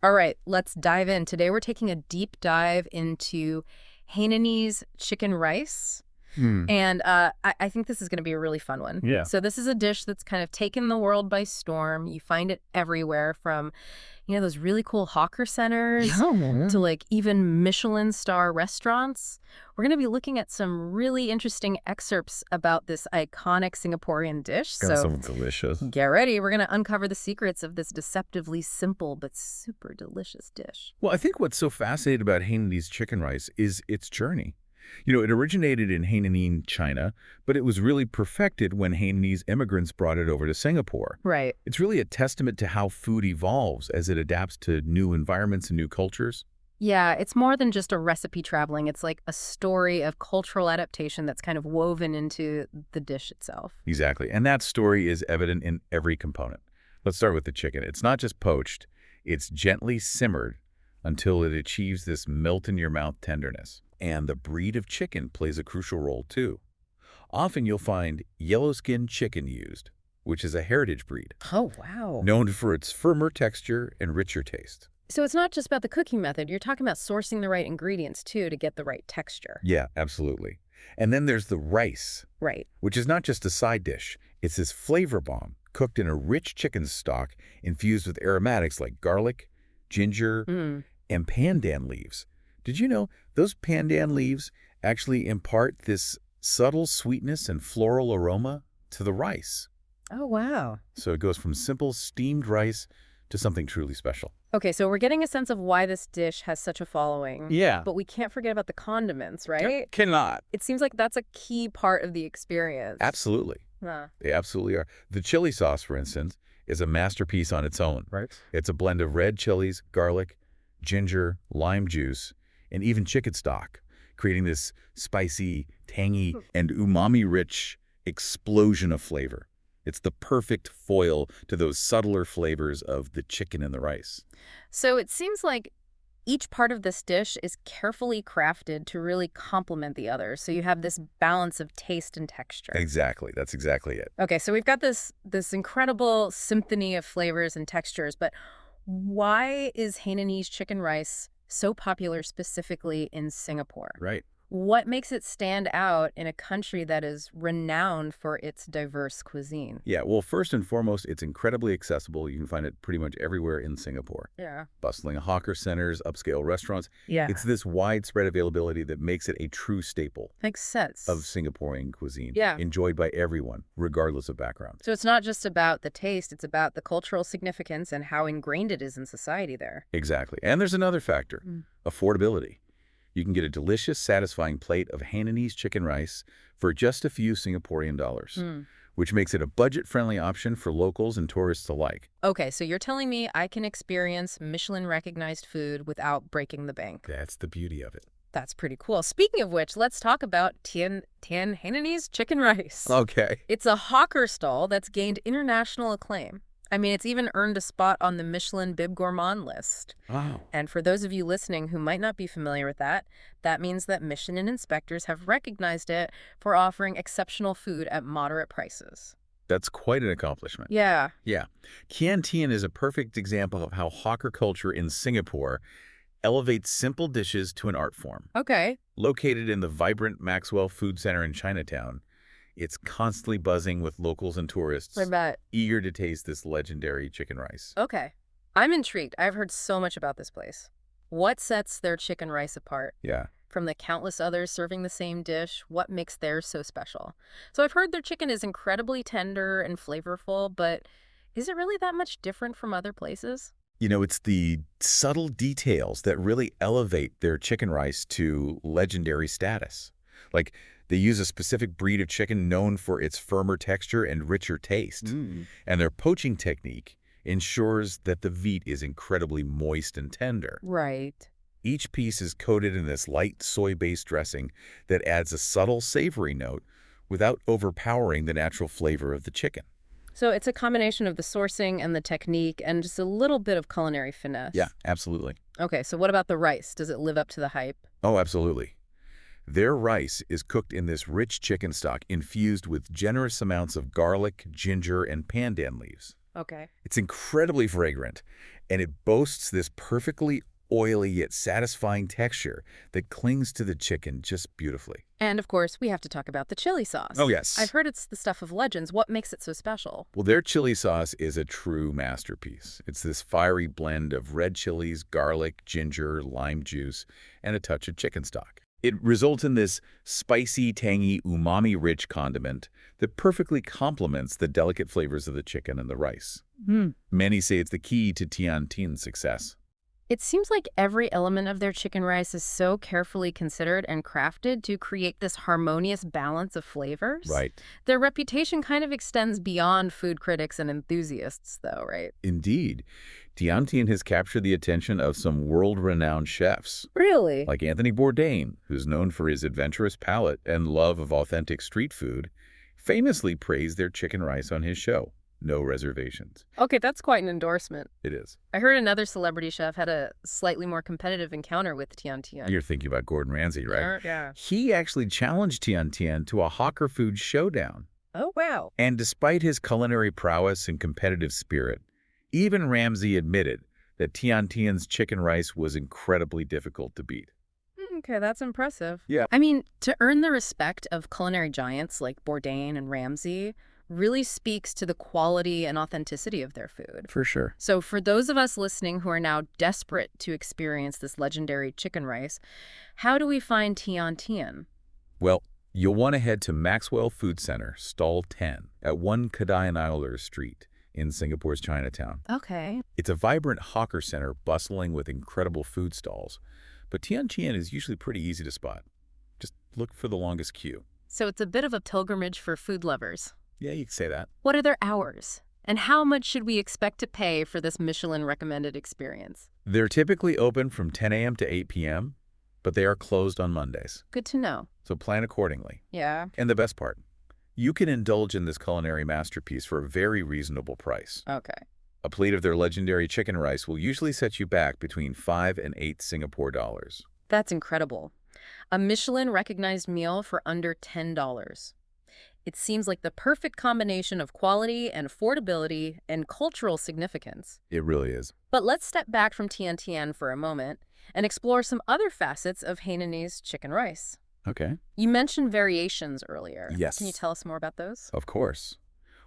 All right, let's dive in. Today we're taking a deep dive into Hainanese chicken rice. Hmm. And I think this is going to be a really fun one. Yeah. So this is a dish that's kind of taken the world by storm. You find it everywhere from, those really cool hawker centers Yeah. to like even Michelin star restaurants. We're going to be looking at some really interesting excerpts about this iconic Singaporean dish. Gonna So sound delicious. get ready. We're going to uncover the secrets of this deceptively simple but super delicious dish. Well, I think what's so fascinating about Hainanese chicken rice is its journey. It originated in Hainan, China, but it was really perfected when Hainanese immigrants brought it over to Singapore. Right. It's really a testament to how food evolves as it adapts to new environments and new cultures. Yeah, it's more than just a recipe traveling. It's like a story of cultural adaptation that's kind of woven into the dish itself. Exactly. And that story is evident in every component. Let's start with the chicken. It's not just poached, it's gently simmered until it achieves this melt-in-your-mouth tenderness. And the breed of chicken plays a crucial role, too. Often you'll find yellow-skinned chicken used, which is a heritage breed, Oh, wow. known for its firmer texture and richer taste. So it's not just about the cooking method. You're talking about sourcing the right ingredients, too, to get the right texture. Yeah, absolutely. And then there's the rice, Right. which is not just a side dish. It's this flavor bomb cooked in a rich chicken stock infused with aromatics like garlic, ginger, Mm. and pandan leaves. Did you know those pandan leaves actually impart this subtle sweetness and floral aroma to the rice? Oh, wow. So it goes from simple steamed rice to something truly special. Okay, so we're getting a sense of why this dish has such a following. Yeah. But we can't forget about the condiments, right? Cannot. It seems like that's a key part of the experience. Absolutely. Huh. They absolutely are. The chili sauce, for instance, is a masterpiece on its own. Right. It's a blend of red chilies, garlic, ginger, lime juice, and even chicken stock, creating this spicy, tangy, and umami-rich explosion of flavor. It's the perfect foil to those subtler flavors of the chicken and the rice. So it seems like each part of this dish is carefully crafted to really complement the other. So you have this balance of taste and texture. Exactly. That's exactly it. Okay, so we've got this incredible symphony of flavors and textures, but why is Hainanese chicken rice so popular specifically in Singapore? Right. What makes it stand out in a country that is renowned for its diverse cuisine? Yeah, well, first and foremost, it's incredibly accessible. You can find it pretty much everywhere in Singapore. Yeah. Bustling hawker centers, upscale restaurants. Yeah. It's this widespread availability that makes it a true staple Makes sense. of Singaporean cuisine, Yeah. enjoyed by everyone, regardless of background. So it's not just about the taste, it's about the cultural significance and how ingrained it is in society there. Exactly. And there's another factor, Mm. affordability. You can get a delicious, satisfying plate of Hainanese chicken rice for just a few Singaporean dollars, Mm. which makes it a budget-friendly option for locals and tourists alike. Okay, so you're telling me I can experience Michelin-recognized food without breaking the bank. That's the beauty of it. That's pretty cool. Speaking of which, let's talk about Tian Hainanese chicken rice. Okay. It's a hawker stall that's gained international acclaim. I mean, it's even earned a spot on the Michelin Bib Gourmand list. Wow. And for those of you listening who might not be familiar with that, that means that Michelin inspectors have recognized it for offering exceptional food at moderate prices. That's quite an accomplishment. Yeah. Yeah. Kian Tian is a perfect example of how hawker culture in Singapore elevates simple dishes to an art form. Okay. Located in the vibrant Maxwell Food Center in Chinatown, it's constantly buzzing with locals and tourists, I bet. eager to taste this legendary chicken rice. Okay. I'm intrigued. I've heard so much about this place. What sets their chicken rice apart? Yeah. From the countless others serving the same dish, what makes theirs so special? So I've heard their chicken is incredibly tender and flavorful, but is it really that much different from other places? It's the subtle details that really elevate their chicken rice to legendary status. Like, they use a specific breed of chicken known for its firmer texture and richer taste. Mm. And their poaching technique ensures that the meat is incredibly moist and tender. Right. Each piece is coated in this light soy-based dressing that adds a subtle savory note without overpowering the natural flavor of the chicken. So it's a combination of the sourcing and the technique and just a little bit of culinary finesse. Yeah, absolutely. Okay, so what about the rice? Does it live up to the hype? Oh, absolutely. Their rice is cooked in this rich chicken stock infused with generous amounts of garlic, ginger, and pandan leaves. Okay. It's incredibly fragrant, and it boasts this perfectly oily yet satisfying texture that clings to the chicken just beautifully. And of course, we have to talk about the chili Oh, sauce. I've yes. heard it's the stuff of legends. What makes it so special? Well, their chili sauce is a true masterpiece. It's this fiery blend of red chilies, garlic, ginger, lime juice, and a touch of chicken stock. It results in this spicy, tangy, umami-rich condiment that perfectly complements the delicate flavors of the chicken and the rice. Hmm. Many say it's the key to Tian Tin's success. It seems like every element of their chicken rice is so carefully considered and crafted to create this harmonious balance of flavors. Right. Their reputation kind of extends beyond food critics and enthusiasts, though, right? Indeed, Tian Tin has captured the attention of some world-renowned chefs, Really? like Anthony Bourdain, who's known for his adventurous palate and love of authentic street food, famously praised their chicken rice on his show. No reservations. Okay, that's quite an endorsement. It is. I heard another celebrity chef had a slightly more competitive encounter with Tian Tian. You're thinking about Gordon Ramsay, right? Yeah. He actually challenged Tian Tian to a hawker food showdown. Oh, wow. And despite his culinary prowess and competitive spirit, even Ramsay admitted that Tian Tian's chicken rice was incredibly difficult to beat. Okay, that's impressive. Yeah. I mean, to earn the respect of culinary giants like Bourdain and Ramsay really speaks to the quality and authenticity of their food. For sure. So for those of us listening who are now desperate to experience this legendary chicken rice, how do we find Tian Tian? Well, you'll want to head to Maxwell Food Center, Stall 10, at 1 Kadayan Isler Street in Singapore's Chinatown. Okay. It's a vibrant hawker center bustling with incredible food stalls, but Tian Tian is usually pretty easy to spot. Just look for the longest queue. So it's a bit of a pilgrimage for food lovers. Yeah, you could say that. What are their hours? And how much should we expect to pay for this Michelin-recommended experience? They're typically open from 10 a.m. to 8 p.m., but they are closed on Mondays, Good to know. so plan accordingly. Yeah. And the best part, you can indulge in this culinary masterpiece for a very reasonable price. Okay. A plate of their legendary chicken rice will usually set you back between 5 and 8 Singapore dollars. That's incredible. A Michelin-recognized meal for under $10. It seems like the perfect combination of quality and affordability and cultural significance. It really is. But let's step back from Tian Tian for a moment and explore some other facets of Hainanese chicken rice. Okay. You mentioned variations earlier. Yes. Can you tell us more about those? Of course.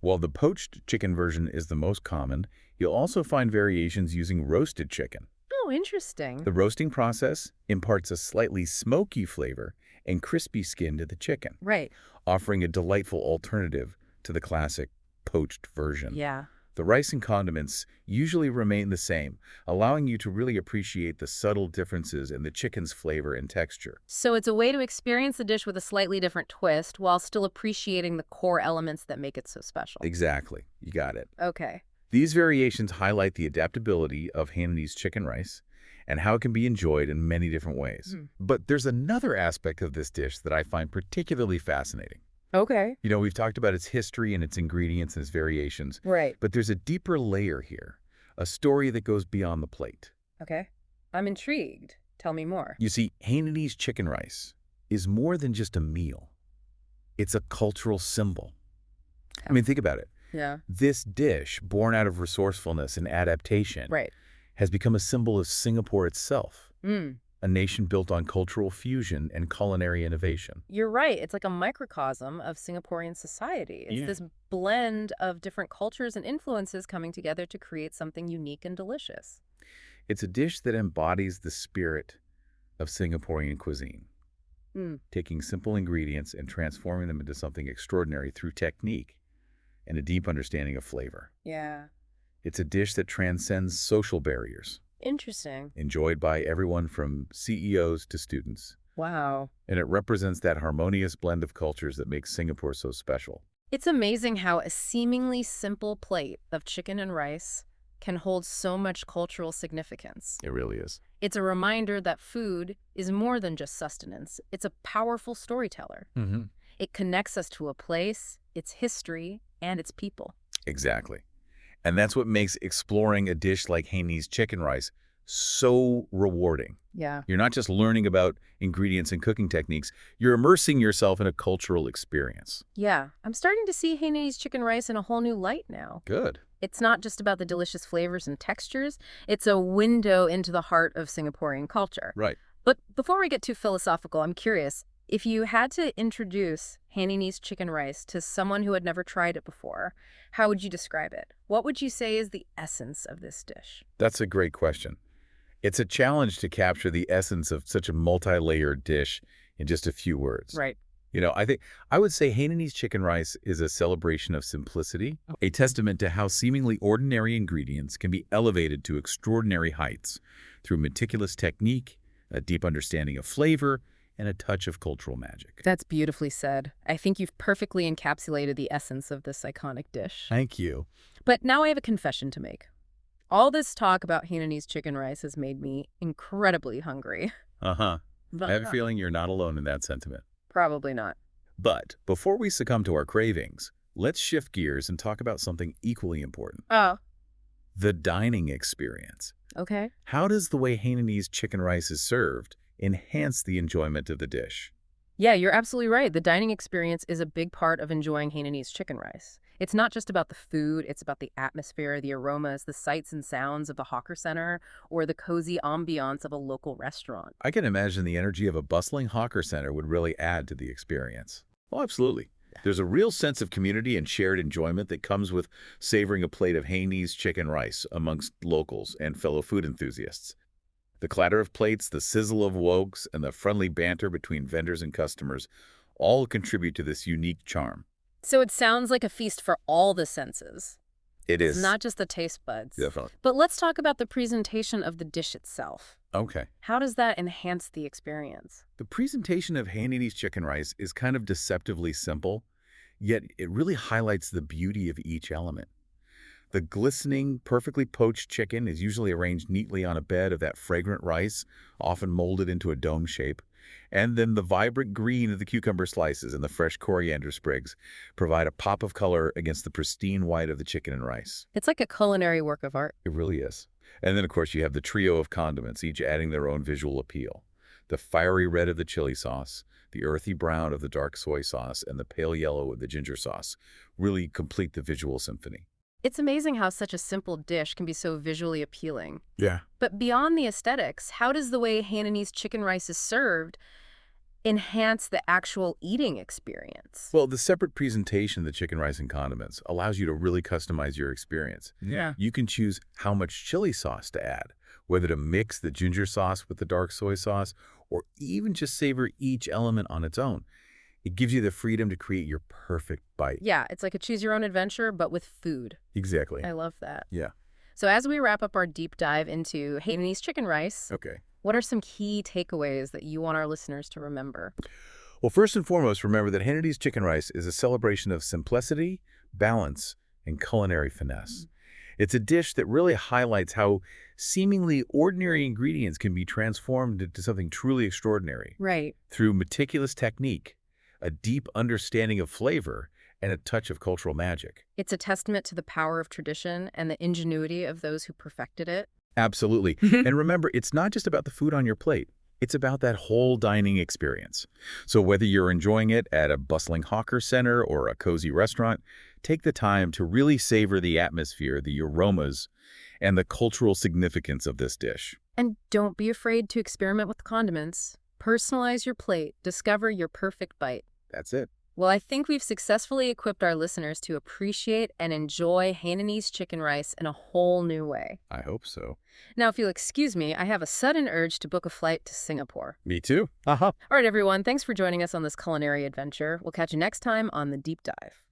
While the poached chicken version is the most common, you'll also find variations using roasted chicken. Oh, interesting. The roasting process imparts a slightly smoky flavor and crispy skin to the chicken, Right. offering a delightful alternative to the classic poached version. Yeah. The rice and condiments usually remain the same, allowing you to really appreciate the subtle differences in the chicken's flavor and texture. So it's a way to experience the dish with a slightly different twist while still appreciating the core elements that make it so special. Exactly. You got it. Okay. These variations highlight the adaptability of Hainanese chicken rice and how it can be enjoyed in many different ways. But there's another aspect of this dish that I find particularly fascinating. Okay. You know, we've talked about its history and its ingredients and its variations, Right. but there's a deeper layer here, a story that goes beyond the plate. Okay. I'm intrigued. Tell me more. You see, Hainanese chicken rice is more than just a meal. It's a cultural symbol. I mean, think about it. Yeah. This dish, born out of resourcefulness and adaptation, Right. has become a symbol of Singapore itself, Mm. a nation built on cultural fusion and culinary innovation. You're right. It's like a microcosm of Singaporean society. It's Yeah. this blend of different cultures and influences coming together to create something unique and delicious. It's a dish that embodies the spirit of Singaporean cuisine, Mm. taking simple ingredients and transforming them into something extraordinary through technique and a deep understanding of flavor. Yeah. It's a dish that transcends social barriers, Interesting. enjoyed by everyone from CEOs to students. Wow. And it represents that harmonious blend of cultures that makes Singapore so special. It's amazing how a seemingly simple plate of chicken and rice can hold so much cultural significance. It really is. It's a reminder that food is more than just sustenance. It's a powerful storyteller. It connects us to a place, its history, and its people. Exactly. And that's what makes exploring a dish like Hainanese chicken rice so rewarding. Yeah. You're not just learning about ingredients and cooking techniques, you're immersing yourself in a cultural experience. Yeah. I'm starting to see Hainanese chicken rice in a whole new light now. Good. It's not just about the delicious flavors and textures, it's a window into the heart of Singaporean culture. Right. But before we get too philosophical, I'm curious, if you had to introduce Hainanese chicken rice to someone who had never tried it before, how would you describe it? What would you say is the essence of this dish? That's a great question. It's a challenge to capture the essence of such a multi-layered dish in just a few words. Right. I think I would say Hainanese chicken rice is a celebration of simplicity, a testament to how seemingly ordinary ingredients can be elevated to extraordinary heights through meticulous technique, a deep understanding of flavor, and a touch of cultural magic. That's beautifully said. I think you've perfectly encapsulated the essence of this iconic dish. Thank you. But now I have a confession to make. All this talk about Hainanese chicken rice has made me incredibly hungry. Uh-huh. I have a feeling you're not alone in that sentiment. Probably not. But before we succumb to our cravings, let's shift gears and talk about something equally important. Oh, The dining experience. okay. How does the way Hainanese chicken rice is served enhance the enjoyment of the dish? Yeah, you're absolutely right. The dining experience is a big part of enjoying Hainanese chicken rice. It's not just about the food, it's about the atmosphere, the aromas, the sights and sounds of the hawker center, or the cozy ambiance of a local restaurant. I can imagine the energy of a bustling hawker center would really add to the experience. Oh, absolutely. There's a real sense of community and shared enjoyment that comes with savoring a plate of Hainanese chicken rice amongst locals and fellow food enthusiasts. The clatter of plates, the sizzle of woks, and the friendly banter between vendors and customers all contribute to this unique charm. So it sounds like a feast for all the senses. It It's is not just the taste buds. definitely. But let's talk about the presentation of the dish itself. Okay. How does that enhance the experience? The presentation of Hainanese chicken rice is kind of deceptively simple, yet it really highlights the beauty of each element. The glistening, perfectly poached chicken is usually arranged neatly on a bed of that fragrant rice, often molded into a dome shape. And then the vibrant green of the cucumber slices and the fresh coriander sprigs provide a pop of color against the pristine white of the chicken and rice. It's like a culinary work of art. It really is. And then, of course, you have the trio of condiments, each adding their own visual appeal. The fiery red of the chili sauce, the earthy brown of the dark soy sauce, and the pale yellow of the ginger sauce really complete the visual symphony. It's amazing how such a simple dish can be so visually appealing. Yeah. But beyond the aesthetics, how does the way Hainanese chicken rice is served enhance the actual eating experience? Well, the separate presentation of the chicken rice and condiments allows you to really customize your experience. Yeah. You can choose how much chili sauce to add, whether to mix the ginger sauce with the dark soy sauce, or even just savor each element on its own. It gives you the freedom to create your perfect bite. Yeah, it's like a choose your own adventure, but with food. Exactly. I love that. Yeah. So as we wrap up our deep dive into Hainanese chicken rice, Okay. what are some key takeaways that you want our listeners to remember? Well, first and foremost, remember that Hainanese chicken rice is a celebration of simplicity, balance, and culinary finesse. It's a dish that really highlights how seemingly ordinary ingredients can be transformed into something truly extraordinary Right. through meticulous technique, a deep understanding of flavor, and a touch of cultural magic. It's a testament to the power of tradition and the ingenuity of those who perfected it. Absolutely. And remember, it's not just about the food on your plate. It's about that whole dining experience. So whether you're enjoying it at a bustling hawker center or a cozy restaurant, take the time to really savor the atmosphere, the aromas, and the cultural significance of this dish. And don't be afraid to experiment with condiments. Personalize your plate. Discover your perfect bite. That's it. Well, I think we've successfully equipped our listeners to appreciate and enjoy Hainanese chicken rice in a whole new way. I hope so. Now, if you'll excuse me, I have a sudden urge to book a flight to Singapore. Me too. All right, everyone, thanks for joining us on this culinary adventure. We'll catch you next time on The Deep Dive.